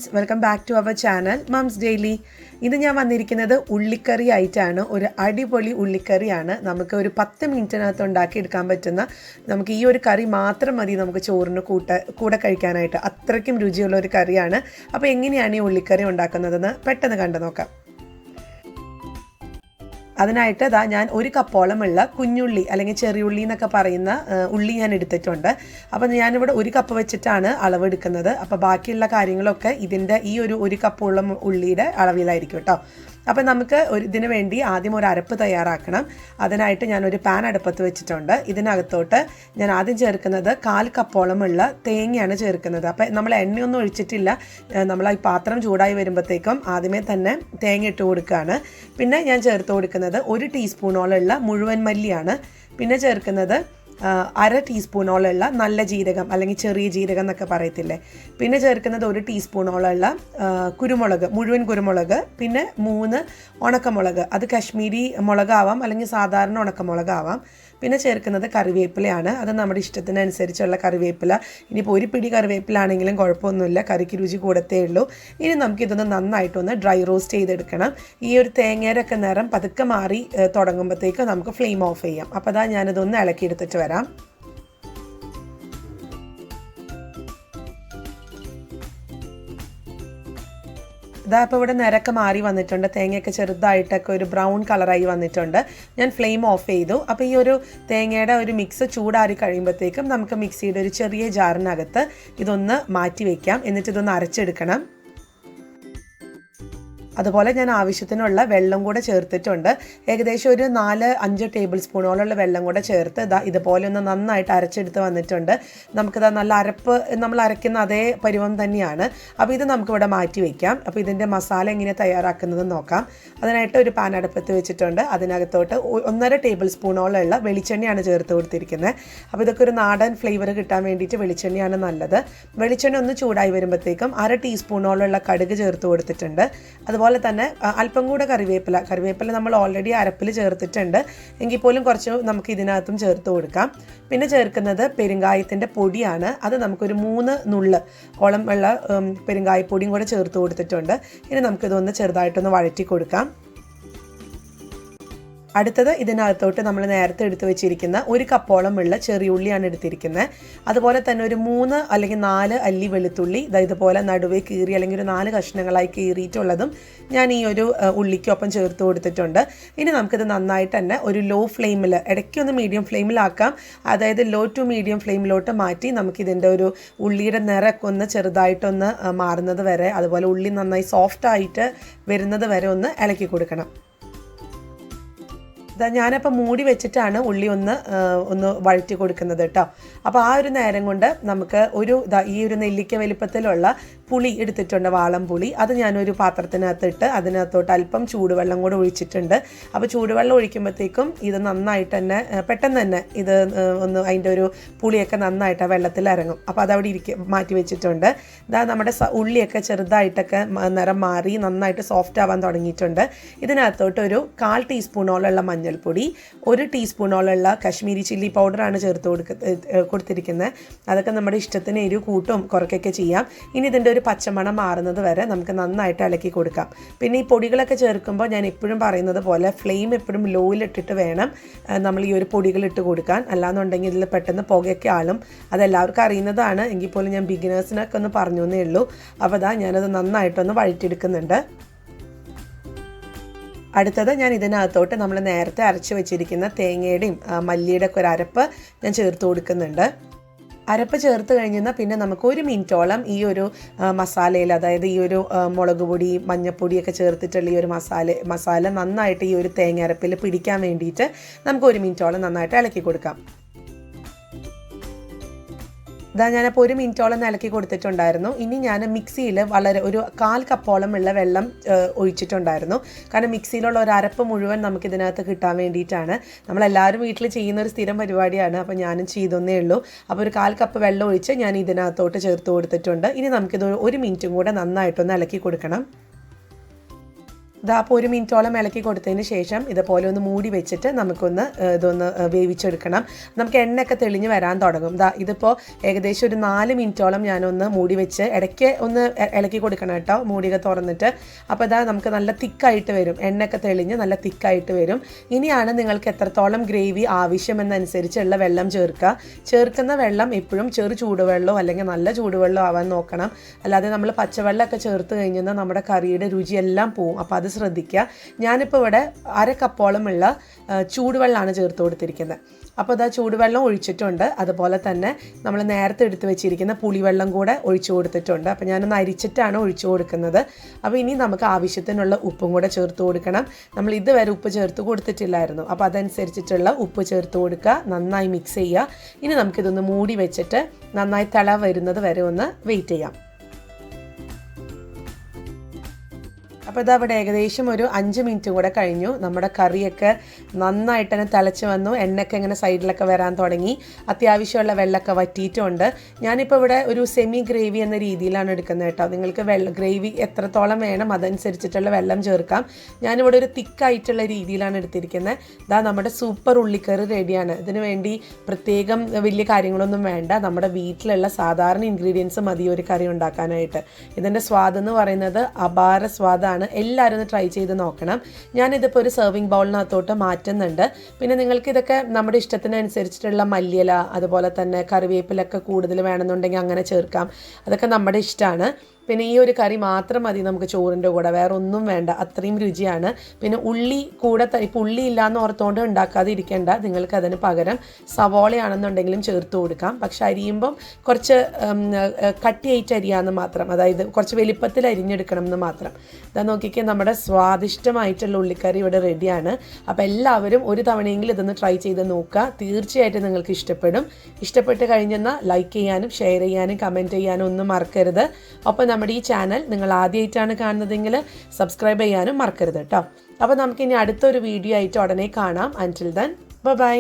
Friends, welcome back to our channel moms daily. ഇത് ഞാൻ വന്നിരിക്കുന്നത് ഉള്ളിക്കറി ആയിട്ടാണ്. ഒരു അടിപൊളി ഉള്ളിക്കറിയാണ്. നമുക്ക് ഒരു 10 മിനിറ്റിനകത്ത് ഉണ്ടാക്കിയെടുക്കാൻ പറ്റുന്ന, നമുക്ക് ഈ ഒരു കറി മാത്രം മതി നമുക്ക് ചോറിന് കൂടെ കഴിക്കാനായിട്ട്. അത്രയ്ക്കും രുചിയുള്ള ഒരു കറിയാണ്. അപ്പോൾ എങ്ങനെയാണ് ഈ ഉള്ളിക്കറി ഉണ്ടാക്കുന്നതെന്ന് പെട്ടെന്ന് കണ്ടു നോക്കാം. അതിനായിട്ട് ഞാൻ 1 കപ്പോളമുള്ള കുഞ്ഞുള്ളി അല്ലെങ്കിൽ ചെറിയുള്ളി എന്നൊക്കെ പറയുന്ന ഉള്ളി ഞാൻ എടുത്തിട്ടുണ്ട്. അപ്പോൾ ഞാനിവിടെ 1 കപ്പ് വെച്ചിട്ടാണ് അളവെടുക്കുന്നത്. അപ്പോൾ ബാക്കിയുള്ള കാര്യങ്ങളൊക്കെ ഇതിൻ്റെ ഈ ഒരു കപ്പോളം ഉള്ളിയുടെ അളവിലായിരിക്കും കേട്ടോ. അപ്പോൾ നമുക്ക് ഇതിന് വേണ്ടി ആദ്യം ഒരു അരപ്പ് തയ്യാറാക്കണം. അതിനായിട്ട് ഞാനൊരു പാൻ അടുപ്പത്ത് വെച്ചിട്ടുണ്ട്. ഇതിനകത്തോട്ട് ഞാൻ ആദ്യം ചേർക്കുന്നത് 1/4 കപ്പോളമുള്ള തേങ്ങയാണ് ചേർക്കുന്നത്. അപ്പോൾ നമ്മൾ എണ്ണയൊന്നും ഒഴിച്ചിട്ടില്ല. നമ്മൾ ഈ പാത്രം ചൂടായി വരുമ്പോഴത്തേക്കും ആദ്യമേ തന്നെ തേങ്ങ ഇട്ട് കൊടുക്കുകയാണ്. പിന്നെ ഞാൻ ചേർത്ത് കൊടുക്കുന്നത് 1 ടീസ്പൂണോളമുള്ള മുഴുവൻ മല്ലിയാണ്. പിന്നെ ചേർക്കുന്നത് 1/2 ടീസ്പൂണോളമുള്ള നല്ല ജീരകം അല്ലെങ്കിൽ ചെറിയ ജീരകം എന്നൊക്കെ പറയത്തില്ലേ. പിന്നെ ചേർക്കുന്നത് 1 ടീസ്പൂണോളമുള്ള കുരുമുളക്, മുഴുവൻ കുരുമുളക്. പിന്നെ 3 ഉണക്കമുളക്, അത് കശ്മീരി മുളകാവാം അല്ലെങ്കിൽ സാധാരണ ഉണക്കമുളകാവാം. പിന്നെ ചേർക്കുന്നത് കറിവേപ്പിലയാണ്. അത് നമ്മുടെ ഇഷ്ടത്തിനനുസരിച്ചുള്ള കറിവേപ്പില. ഇനിയിപ്പോൾ 1 പിടി കറിവേപ്പിലാണെങ്കിലും കുഴപ്പമൊന്നുമില്ല, കറിക്ക് രുചി കൂടത്തേ ഉള്ളൂ. ഇനി നമുക്കിതൊന്ന് നന്നായിട്ടൊന്ന് ഡ്രൈ റോസ്റ്റ് ചെയ്തെടുക്കണം. ഈ ഒരു തേങ്ങയുടെ ഒക്കെ നിറം പതുക്കെ മാറി തുടങ്ങുമ്പോഴത്തേക്ക് നമുക്ക് ഫ്ലെയിം ഓഫ് ചെയ്യാം. അപ്പോൾ ഞാനിതൊന്ന് ഇളക്കിയെടുത്തിട്ട് വരാം. ഇപ്പോൾ ഇവിടെ നിരക്ക് മാറി വന്നിട്ടുണ്ട്. തേങ്ങയൊക്കെ ചെറുതായിട്ടൊക്കെ ഒരു ബ്രൗൺ കളറായി വന്നിട്ടുണ്ട്. ഞാൻ ഫ്ലെയിം ഓഫ് ചെയ്തു. അപ്പോൾ ഈ ഒരു തേങ്ങയുടെ ഒരു മിക്സ് ചൂടാറി കഴിയുമ്പോഴത്തേക്കും നമുക്ക് മിക്സിയുടെ ഒരു ചെറിയ ജാറിനകത്ത് ഇതൊന്ന് മാറ്റി വയ്ക്കാം. എന്നിട്ട് ഇതൊന്ന് അരച്ചെടുക്കണം. അതുപോലെ ഞാൻ ആവശ്യത്തിനുള്ള വെള്ളം കൂടെ ചേർത്തിട്ടുണ്ട്. ഏകദേശം ഒരു 4-5 ടേബിൾ സ്പൂണോളമുള്ള വെള്ളം കൂടെ ചേർത്ത് ഇതുപോലെ ഒന്ന് നന്നായിട്ട് അരച്ചെടുത്ത് വന്നിട്ടുണ്ട്. നമുക്കിത് നല്ല അരപ്പ് നമ്മൾ അരയ്ക്കുന്ന അതേ പരുവം തന്നെയാണ്. അപ്പോൾ ഇത് നമുക്കിവിടെ മാറ്റി വയ്ക്കാം. അപ്പോൾ ഇതിൻ്റെ മസാല എങ്ങനെ തയ്യാറാക്കുന്നത് നോക്കാം. അതിനായിട്ട് ഒരു പാൻ അടുപ്പത്ത് വെച്ചിട്ടുണ്ട്. അതിനകത്തോട്ട് 1.5 ടേബിൾ സ്പൂണോളമുള്ള വെളിച്ചെണ്ണയാണ് ചേർത്ത് കൊടുത്തിരിക്കുന്നത്. അപ്പോൾ ഇതൊക്കെ ഒരു നാടൻ ഫ്ലേവർ കിട്ടാൻ വേണ്ടിയിട്ട് വെളിച്ചെണ്ണയാണ് നല്ലത്. വെളിച്ചെണ്ണ ഒന്ന് ചൂടായി വരുമ്പോഴത്തേക്കും 1/2 ടീസ്പൂണോളമുള്ള കടുക് ചേർത്ത് കൊടുത്തിട്ടുണ്ട്. അതുപോലെ തന്നെ അല്പം കൂടെ കറിവേപ്പില നമ്മൾ ഓൾറെഡി അരപ്പിൽ ചേർത്തിട്ടുണ്ട്. എങ്കിൽ പോലും കുറച്ച് നമുക്ക് ഇതിനകത്തും ചേർത്ത് കൊടുക്കാം. പിന്നെ ചേർക്കുന്നത് പെരുങ്കായത്തിൻ്റെ പൊടിയാണ്. അത് നമുക്കൊരു 3 നുള്ള് ഓളം ഉള്ള പെരുങ്കായപ്പൊടിയും കൂടെ ചേർത്ത് കൊടുത്തിട്ടുണ്ട്. ഇനി നമുക്കിതൊന്ന് ചെറുതായിട്ടൊന്ന് വഴറ്റി കൊടുക്കാം. അടുത്തത് ഇതിനകത്തോട്ട് നമ്മൾ നേരത്തെ എടുത്ത് വെച്ചിരിക്കുന്ന 1 കപ്പോളം ഉള്ള ചെറിയുള്ളിയാണ് എടുത്തിരിക്കുന്നത്. അതുപോലെ തന്നെ ഒരു 3 അല്ലെങ്കിൽ 4 അല്ലി വെളുത്തുള്ളി ഇതുപോലെ നടുവേ കീറി അല്ലെങ്കിൽ ഒരു 4 കഷ്ണങ്ങളായി കീറിയിട്ടുള്ളതും ഞാൻ ഈ ഒരു ഉള്ളിക്കൊപ്പം ചേർത്ത് കൊടുത്തിട്ടുണ്ട്. ഇനി നമുക്കിത് നന്നായിട്ട് തന്നെ ഒരു ലോ ഫ്ലെയിമിൽ, ഇടയ്ക്കൊന്ന് മീഡിയം ഫ്ലെയിമിലാക്കാം. അതായത് ലോ ടു മീഡിയം ഫ്ലെയിമിലോട്ട് മാറ്റി നമുക്കിതിൻ്റെ ഒരു ഉള്ളിയുടെ നിറമൊക്കെ ഒന്ന് ചെറുതായിട്ടൊന്ന് മാറുന്നത് വരെ, അതുപോലെ ഉള്ളി നന്നായി സോഫ്റ്റായിട്ട് വരുന്നത് വരെ ഒന്ന് ഇളക്കി കൊടുക്കണം. ഞാനപ്പോൾ മൂടി വെച്ചിട്ടാണ് ഉള്ളി ഒന്ന് വഴറ്റി കൊടുക്കുന്നത് കേട്ടോ. അപ്പോൾ ആ ഒരു നേരം കൊണ്ട് നമുക്ക് ഈ ഒരു നെല്ലിക്ക വലിപ്പത്തിലുള്ള പുളി എടുത്തിട്ടുണ്ട്, വാളം പുളി. അത് ഞാനൊരു പാത്രത്തിനകത്തിട്ട് അതിനകത്തോട്ട് അല്പം ചൂടുവെള്ളം കൂടെ ഒഴിച്ചിട്ടുണ്ട്. അപ്പോൾ ചൂടുവെള്ളം ഒഴിക്കുമ്പോഴത്തേക്കും ഇത് നന്നായിട്ട് തന്നെ പെട്ടെന്ന് തന്നെ ഇത് അതിൻ്റെ ഒരു പുളിയൊക്കെ നന്നായിട്ട് ആ വെള്ളത്തിൽ ഇറങ്ങും. അപ്പോൾ അതവിടെ മാറ്റി വെച്ചിട്ടുണ്ട്. നമ്മുടെ ഉള്ളിയൊക്കെ ചെറുതായിട്ടൊക്കെ നിറം മാറി നന്നായിട്ട് സോഫ്റ്റ് ആവാൻ തുടങ്ങിയിട്ടുണ്ട്. ഇതിനകത്തോട്ട് ഒരു 1/4 ടീസ്പൂണോളമുള്ള മഞ്ഞൾപ്പൊടി, 1 ടീസ്പൂണോളമുള്ള കശ്മീരി ചില്ലി പൗഡറാണ് ചേർത്ത് കൊടുത്തിരിക്കുന്നത്. അതൊക്കെ നമ്മുടെ ഇഷ്ടത്തിന് എരിവ് കൂട്ടും കുറയ്ക്കൊക്കെ ചെയ്യാം. ഇനി ഇതിൻ്റെ ഒരു പച്ചമണം മാറുന്നത് വരെ നമുക്ക് നന്നായിട്ട് ഇളക്കി കൊടുക്കാം. പിന്നെ ഈ പൊടികളൊക്കെ ചേർക്കുമ്പോൾ ഞാൻ എപ്പോഴും പറയുന്നത് പോലെ ഫ്ലെയിം എപ്പോഴും ലോയിലിട്ടിട്ട് വേണം നമ്മൾ ഈ ഒരു പൊടികൾ ഇട്ട് കൊടുക്കാൻ. അല്ലാന്നുണ്ടെങ്കിൽ ഇതിൽ പെട്ടെന്ന് പുകയൊക്കെ ആളും. അതെല്ലാവർക്കും അറിയുന്നതാണ്. എങ്കിൽ പോലും ഞാൻ ബിഗിനേഴ്സിനൊക്കെ ഒന്ന് പറഞ്ഞു എന്നേ ഉള്ളൂ. അപ്പോൾ ഞാനത് നന്നായിട്ടൊന്ന് വഴറ്റിയെടുക്കുന്നുണ്ട്. അടുത്തത് ഞാൻ ഇതിനകത്തോട്ട് നമ്മൾ നേരത്തെ അരച്ച് വെച്ചിരിക്കുന്ന തേങ്ങയുടെയും മല്ലിയുടെ ഒക്കെ ഒരു അരപ്പ് ഞാൻ ചേർത്ത് കൊടുക്കുന്നുണ്ട്. അരപ്പ് ചേർത്ത് കഴിഞ്ഞാൽ പിന്നെ നമുക്ക് 1 മിനിറ്റോളം ഈ ഒരു മസാലയിൽ, അതായത് ഈ ഒരു മുളക് പൊടി മഞ്ഞൾപ്പൊടിയൊക്കെ ചേർത്തിട്ടുള്ള ഈ ഒരു മസാല നന്നായിട്ട് ഈ ഒരു തേങ്ങ അരപ്പിൽ പിടിക്കാൻ വേണ്ടിയിട്ട് നമുക്ക് 1 മിനിറ്റോളം നന്നായിട്ട് ഇളക്കി കൊടുക്കാം. ഞാനപ്പോൾ 1 മിനിറ്റോളം ഇളക്കി കൊടുത്തിട്ടുണ്ടായിരുന്നു. ഇനി ഞാൻ മിക്സിയിൽ വളരെ ഒരു 1/4 കപ്പോളം ഉള്ള വെള്ളം ഒഴിച്ചിട്ടുണ്ടായിരുന്നു. കാരണം മിക്സിയിലുള്ള ഒരു അരപ്പ് മുഴുവൻ നമുക്കിതിനകത്ത് കിട്ടാൻ വേണ്ടിയിട്ടാണ്. നമ്മളെല്ലാവരും വീട്ടിൽ ചെയ്യുന്ന ഒരു സ്ഥിരം പരിപാടിയാണ്. അപ്പോൾ ഞാനും ചെയ്തൊന്നേ ഉള്ളൂ. അപ്പോൾ ഒരു 1/4 കപ്പ് വെള്ളം ഒഴിച്ച് ഞാൻ ഇതിനകത്തോട്ട് ചേർത്ത് കൊടുത്തിട്ടുണ്ട്. ഇനി നമുക്കിത് 1 മിനിറ്റും കൂടെ നന്നായിട്ടൊന്ന് ഇളക്കി കൊടുക്കണം. ഇതാ അപ്പോൾ 1 മിനിറ്റോളം ഇളക്കി കൊടുത്തതിന് ശേഷം ഇതുപോലെ ഒന്ന് മൂടി വെച്ചിട്ട് നമുക്കൊന്ന് ഇതൊന്ന് വേവിച്ചെടുക്കണം. നമുക്ക് എണ്ണയൊക്കെ തെളിഞ്ഞ് വരാൻ തുടങ്ങും. ഇതിപ്പോൾ ഏകദേശം ഒരു 4 മിനിറ്റോളം ഞാനൊന്ന് മൂടി വെച്ച് ഇടയ്ക്ക് ഒന്ന് ഇളക്കി കൊടുക്കണം കേട്ടോ, മൂടിയൊക്കെ തുറന്നിട്ട്. അപ്പോൾ നമുക്ക് നല്ല തിക്കായിട്ട് വരും, എണ്ണയൊക്കെ തെളിഞ്ഞ് നല്ല തിക്കായിട്ട് വരും. ഇനിയാണ് നിങ്ങൾക്ക് എത്രത്തോളം ഗ്രേവി ആവശ്യമെന്നനുസരിച്ചുള്ള വെള്ളം ചേർക്കുന്ന വെള്ളം എപ്പോഴും ചെറു ചൂടുവെള്ളമോ അല്ലെങ്കിൽ നല്ല ചൂടുവെള്ളം ആവാൻ നോക്കണം. അല്ലാതെ നമ്മൾ പച്ചവെള്ളമൊക്കെ ചേർത്ത് കഴിഞ്ഞാൽ നമ്മുടെ കറിയുടെ രുചിയെല്ലാം പോവും. അപ്പോൾ അത് ശ്രദ്ധിക്കുക. ഞാനിപ്പോൾ ഇവിടെ 1/2 കപ്പോളമുള്ള ചൂടുവെള്ളമാണ് ചേർത്ത് കൊടുത്തിരിക്കുന്നത്. അപ്പോൾ ചൂടുവെള്ളം ഒഴിച്ചിട്ടുണ്ട്. അതുപോലെ തന്നെ നമ്മൾ നേരത്തെ എടുത്ത് വെച്ചിരിക്കുന്ന പുളിവെള്ളം കൂടെ ഒഴിച്ചു കൊടുത്തിട്ടുണ്ട്. അപ്പോൾ ഞാനൊന്ന് അരിച്ചിട്ടാണ് ഒഴിച്ചു കൊടുക്കുന്നത്. അപ്പോൾ ഇനി നമുക്ക് ആവശ്യത്തിനുള്ള ഉപ്പും കൂടെ ചേർത്ത് കൊടുക്കണം. നമ്മൾ ഇതുവരെ ഉപ്പ് ചേർത്ത് കൊടുത്തിട്ടില്ലായിരുന്നു. അപ്പോൾ അതനുസരിച്ചിട്ടുള്ള ഉപ്പ് ചേർത്ത് കൊടുക്കുക, നന്നായി മിക്സ് ചെയ്യുക. ഇനി നമുക്കിതൊന്ന് മൂടി വെച്ചിട്ട് നന്നായി തിള വരുന്നത് വരെ ഒന്ന് വെയിറ്റ് ചെയ്യാം. അപ്പോൾ അവിടെ ഏകദേശം ഒരു 5 മിനിറ്റ് കൂടെ കഴിഞ്ഞു. നമ്മുടെ കറിയൊക്കെ നന്നായിട്ട് തന്നെ തിളച്ച് വന്നു, എണ്ണയൊക്കെ ഇങ്ങനെ സൈഡിലൊക്കെ വരാൻ തുടങ്ങി, അത്യാവശ്യമുള്ള വെള്ളമൊക്കെ വറ്റിയിട്ടുണ്ട്. ഞാനിപ്പോൾ ഇവിടെ ഒരു സെമി ഗ്രേവി എന്ന രീതിയിലാണ് എടുക്കുന്നത് കേട്ടോ. നിങ്ങൾക്ക് ഗ്രേവി എത്രത്തോളം വേണം അതനുസരിച്ചിട്ടുള്ള വെള്ളം ചേർക്കാം. ഞാനിവിടെ ഒരു തിക്കായിട്ടുള്ള രീതിയിലാണ് എടുത്തിരിക്കുന്നത്. നമ്മുടെ സൂപ്പർ ഉള്ളിക്കറി റെഡിയാണ്. ഇതിന് വേണ്ടി പ്രത്യേകം വലിയ കാര്യങ്ങളൊന്നും വേണ്ട, നമ്മുടെ വീട്ടിലുള്ള സാധാരണ ഇൻഗ്രീഡിയൻസ് മതി ഒരു കറി ഉണ്ടാക്കാനായിട്ട്. ഇതിൻ്റെ സ്വാദെന്ന് പറയുന്നത് അപാര സ്വാദാണ്. എല്ലാവരും ഒന്ന് ട്രൈ ചെയ്ത് നോക്കണം. ഞാനിതിപ്പോൾ ഒരു സെർവിങ് ബൗളിനകത്തോട്ട് മാറ്റുന്നുണ്ട്. പിന്നെ നിങ്ങൾക്കിതൊക്കെ നമ്മുടെ ഇഷ്ടത്തിനനുസരിച്ചിട്ടുള്ള മല്ലിയില അതുപോലെ തന്നെ കറിവേപ്പിലൊക്കെ കൂടുതൽ വേണമെന്നുണ്ടെങ്കിൽ അങ്ങനെ ചേർക്കാം. അതൊക്കെ നമ്മുടെ ഇഷ്ടമാണ്. പിന്നെ ഈ ഒരു കറി മാത്രം മതി നമുക്ക് ചോറിൻ്റെ കൂടെ, വേറെ ഒന്നും വേണ്ട, അത്രയും രുചിയാണ്. പിന്നെ ഉള്ളി കൂടെ ഇപ്പോൾ ഉള്ളി ഇല്ലയെന്ന് ഓർത്തുകൊണ്ട് ഉണ്ടാക്കാതെ ഇരിക്കേണ്ട, നിങ്ങൾക്ക് അതിന് പകരം സവോളയാണെന്നുണ്ടെങ്കിലും ചേർത്ത് കൊടുക്കാം. പക്ഷെ അരിയുമ്പം കുറച്ച് കട്ടിയായിട്ട് അരിയാമെന്ന് മാത്രം, അതായത് കുറച്ച് വലിപ്പത്തിൽ അരിഞ്ഞെടുക്കണം എന്ന് മാത്രം. നോക്കിക്കേ, നമ്മുടെ സ്വാദിഷ്ടമായിട്ടുള്ള ഉള്ളിക്കറി ഇവിടെ റെഡിയാണ്. അപ്പോൾ എല്ലാവരും ഒരു തവണയെങ്കിലും ഇതൊന്ന് ട്രൈ ചെയ്ത് നോക്കുക, തീർച്ചയായിട്ടും നിങ്ങൾക്ക് ഇഷ്ടപ്പെട്ട് കഴിഞ്ഞെന്നാൽ ലൈക്ക് ചെയ്യാനും ഷെയർ ചെയ്യാനും കമൻറ്റ് ചെയ്യാനും ഒന്നും മറക്കരുത്. അപ്പോൾ നമ്മുടെ ഈ ചാനൽ നിങ്ങൾ ആദ്യമായിട്ടാണ് കാണുന്നതെങ്കിൽ സബ്സ്ക്രൈബ് ചെയ്യാനും മറക്കരുത് കേട്ടോ. അപ്പോൾ നമുക്കിനി അടുത്തൊരു വീഡിയോ ആയിട്ട് ഉടനെ കാണാം. അൻറ്റിൽ ദെൻ ബൈ.